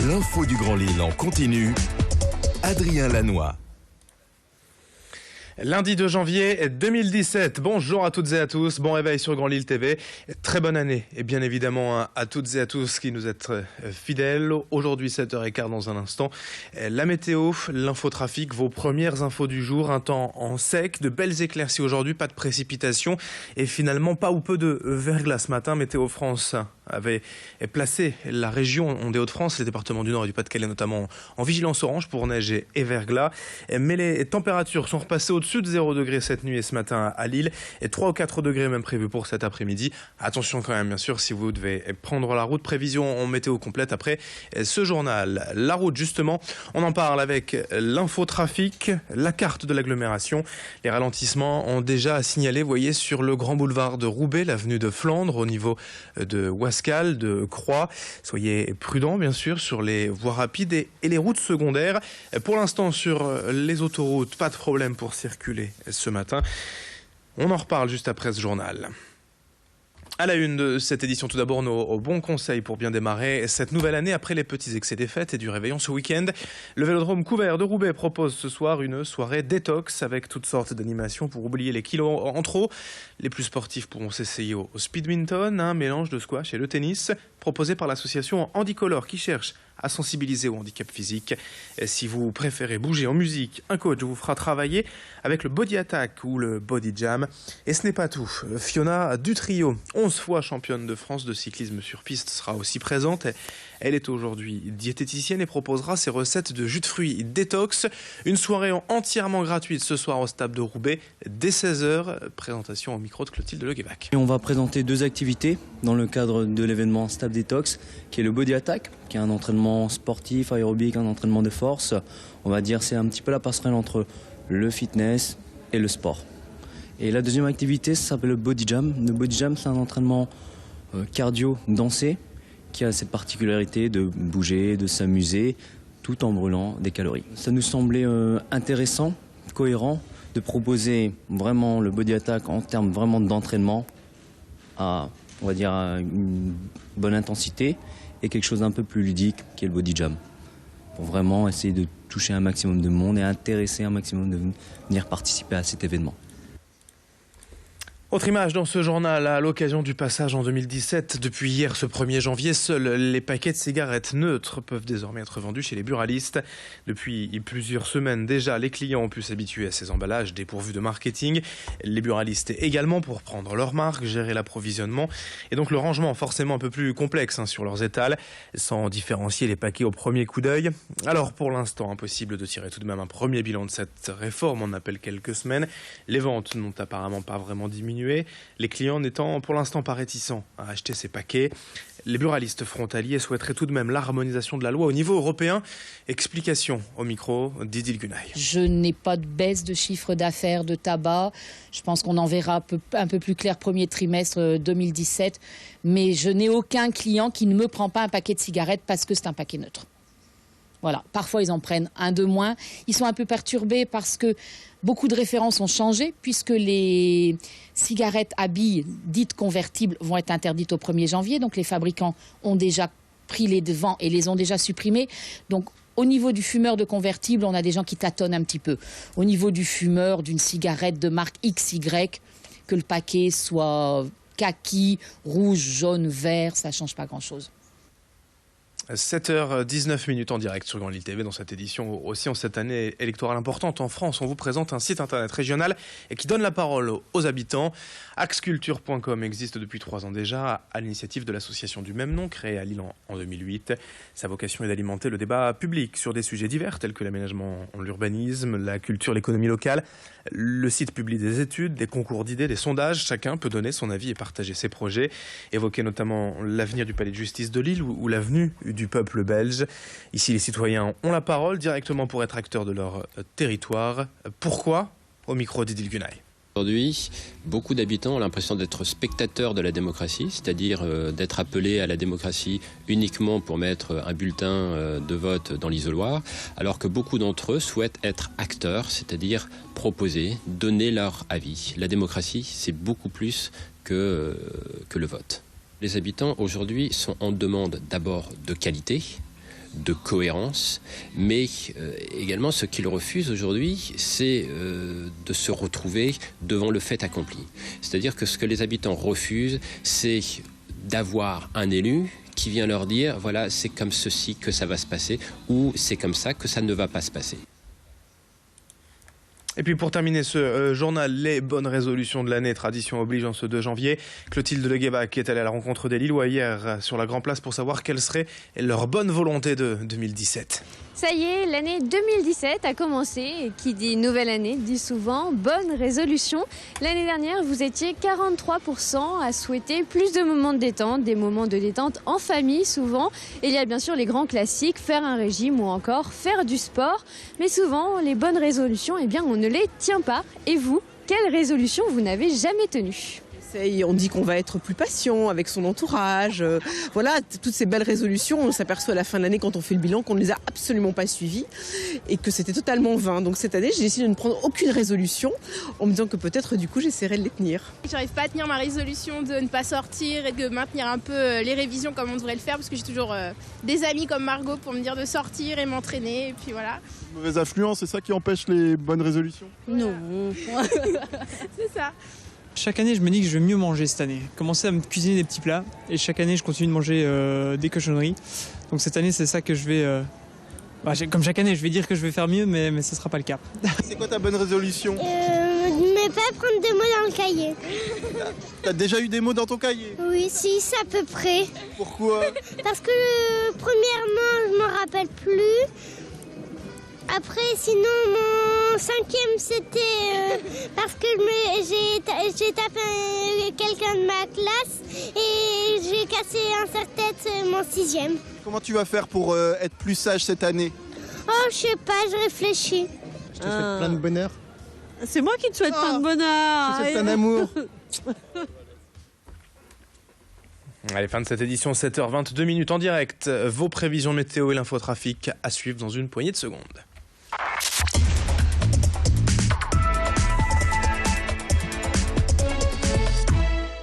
L'info du Grand Lille en continu. Adrien Lanois. Lundi 2 janvier 2017, bonjour à toutes et à tous, bon réveil sur Grand Lille TV, très bonne année et bien évidemment à toutes et à tous qui nous êtes fidèles. Aujourd'hui 7h15 dans un instant, la météo, l'infotrafic, vos premières infos du jour, un temps en sec, de belles éclaircies aujourd'hui, pas de précipitations et finalement pas ou peu de verglas ce matin. Météo France avait placé la région des Hauts-de-France, les départements du Nord et du Pas-de-Calais notamment en vigilance orange pour neige et verglas, mais les températures sont repassées au-dessus de 0 degrés cette nuit et ce matin à Lille, et 3 ou 4 degrés même prévus pour cet après-midi. Attention quand même bien sûr si vous devez prendre la route, prévision en météo complète après ce journal. La route justement, on en parle avec l'infotrafic, la carte de l'agglomération. Les ralentissements ont déjà signalé, vous voyez, sur le grand boulevard de Roubaix, l'avenue de Flandre, au niveau de Wascal, de Croix. Soyez prudents bien sûr sur les voies rapides et les routes secondaires. Pour l'instant sur les autoroutes, pas de problème pour circuler ce matin. On en reparle juste après ce journal. À la une de cette édition, tout d'abord nos bons conseils pour bien démarrer cette nouvelle année après les petits excès des fêtes et du réveillon ce week-end. Le Vélodrome couvert de Roubaix propose ce soir une soirée détox avec toutes sortes d'animations pour oublier les kilos en trop. Les plus sportifs pourront s'essayer au speedminton, un mélange de squash et le tennis proposé par l'association Handicolor qui cherche à sensibiliser au handicap physique. Et si vous préférez bouger en musique, un coach vous fera travailler avec le body attack ou le body jam. Et ce n'est pas tout. Fiona Dutrio, 11 fois championne de France de cyclisme sur piste, sera aussi présente. Elle est aujourd'hui diététicienne et proposera ses recettes de jus de fruits détox. Une soirée entièrement gratuite ce soir au stade de Roubaix dès 16h. Présentation au micro de Clotilde Leguévac. On va présenter deux activités dans le cadre de l'événement Stade Détox, qui est le Body Attack, qui est un entraînement sportif, aérobique, un entraînement de force. On va dire c'est un petit peu la passerelle entre le fitness et le sport. Et la deuxième activité, ça s'appelle le Body Jam. Le Body Jam, c'est un entraînement cardio dansé, qui a cette particularité de bouger, de s'amuser, tout en brûlant des calories. Ça nous semblait intéressant, cohérent, de proposer vraiment le Body Attack en termes vraiment d'entraînement à, on va dire, à une bonne intensité et quelque chose d'un peu plus ludique qui est le Body Jam. Pour vraiment essayer de toucher un maximum de monde et intéresser un maximum de venir participer à cet événement. Autre image dans ce journal, à l'occasion du passage en 2017, depuis hier ce 1er janvier, seuls les paquets de cigarettes neutres peuvent désormais être vendus chez les buralistes. Depuis plusieurs semaines déjà, les clients ont pu s'habituer à ces emballages dépourvus de marketing. Les buralistes également pour prendre leur marque, gérer l'approvisionnement et donc le rangement forcément un peu plus complexe sur leurs étals, sans différencier les paquets au premier coup d'œil. Alors pour l'instant, impossible de tirer tout de même un premier bilan de cette réforme, on appelle quelques semaines. Les ventes n'ont apparemment pas vraiment diminué. Les clients n'étant pour l'instant pas réticents à acheter ces paquets. Les buralistes frontaliers souhaiteraient tout de même l'harmonisation de la loi au niveau européen. Explication au micro d'Idil Gunay. Je n'ai pas de baisse de chiffre d'affaires de tabac. Je pense qu'on en verra un peu plus clair premier trimestre 2017. Mais je n'ai aucun client qui ne me prend pas un paquet de cigarettes parce que c'est un paquet neutre. Voilà. Parfois, ils en prennent un de moins. Ils sont un peu perturbés parce que beaucoup de références ont changé puisque les cigarettes à billes dites convertibles vont être interdites au 1er janvier. Donc, les fabricants ont déjà pris les devants et les ont déjà supprimés. Donc, au niveau du fumeur de convertible, on a des gens qui tâtonnent un petit peu. Au niveau du fumeur d'une cigarette de marque XY, que le paquet soit kaki, rouge, jaune, vert, ça ne change pas grand-chose. 7h19 en direct sur Grand Lille TV dans cette édition aussi en cette année électorale importante en France. On vous présente un site internet régional et qui donne la parole aux habitants. Axculture.com existe depuis 3 ans déjà à l'initiative de l'association du même nom créée à Lille en 2008. Sa vocation est d'alimenter le débat public sur des sujets divers tels que l'aménagement, l'urbanisme, la culture, l'économie locale. Le site publie des études, des concours d'idées, des sondages. Chacun peut donner son avis et partager ses projets. Évoquer notamment l'avenir du palais de justice de Lille ou l'avenue du peuple belge. Ici, les citoyens ont la parole directement pour être acteurs de leur territoire. Pourquoi ? Au micro d'Idil Gunay. Aujourd'hui, beaucoup d'habitants ont l'impression d'être spectateurs de la démocratie, c'est-à-dire d'être appelés à la démocratie uniquement pour mettre un bulletin de vote dans l'isoloir, alors que beaucoup d'entre eux souhaitent être acteurs, c'est-à-dire proposer, donner leur avis. La démocratie, c'est beaucoup plus que le vote. Les habitants aujourd'hui sont en demande d'abord de qualité, de cohérence, mais également ce qu'ils refusent aujourd'hui, c'est de se retrouver devant le fait accompli. C'est-à-dire que ce que les habitants refusent, c'est d'avoir un élu qui vient leur dire, voilà, c'est comme ceci que ça va se passer, ou c'est comme ça que ça ne va pas se passer. Et puis pour terminer ce journal, les bonnes résolutions de l'année, tradition oblige en ce 2 janvier. Clotilde Leguébac est allée à la rencontre des Lillois hier sur la Grand Place pour savoir quelle serait leur bonne volonté de 2017. Ça y est, l'année 2017 a commencé et qui dit nouvelle année dit souvent bonne résolution. L'année dernière, vous étiez 43% à souhaiter plus de moments de détente, des moments de détente en famille souvent. Et il y a bien sûr les grands classiques, faire un régime ou encore faire du sport. Mais souvent, les bonnes résolutions, eh bien, on ne les tient pas. Et vous, quelle résolution vous n'avez jamais tenue ? On dit qu'on va être plus patient avec son entourage. Voilà, toutes ces belles résolutions, on s'aperçoit à la fin de l'année quand on fait le bilan qu'on ne les a absolument pas suivies et que c'était totalement vain. Donc cette année, j'ai décidé de ne prendre aucune résolution en me disant que peut-être du coup j'essaierai de les tenir. J'arrive pas à tenir ma résolution de ne pas sortir et de maintenir un peu les révisions comme on devrait le faire parce que j'ai toujours des amis comme Margot pour me dire de sortir et m'entraîner et puis voilà. Mauvaise influence, c'est ça qui empêche les bonnes résolutions ? Non. C'est ça. Chaque année, je me dis que je vais mieux manger cette année. Commencer à me cuisiner des petits plats. Et chaque année, je continue de manger des cochonneries. Donc cette année, c'est ça que je vais... comme chaque année, je vais dire que je vais faire mieux, mais ce ne sera pas le cas. C'est quoi ta bonne résolution ? Ne pas prendre des mots dans le cahier. T'as déjà eu des mots dans ton cahier ? Oui, 6 à peu près. Pourquoi ? Parce que premièrement, je me rappelle plus. Après, sinon, mon 5e, c'était parce que j'ai tapé quelqu'un de ma classe et j'ai cassé un serre-tête, mon 6e. Comment tu vas faire pour être plus sage cette année ? Oh, je sais pas, je réfléchis. Je te souhaite plein de bonheur. C'est moi qui te souhaite plein de bonheur. Je te souhaite plein d'amour. Allez, fin de cette édition, 7h22 en direct. Vos prévisions météo et l'infotrafic à suivre dans une poignée de secondes.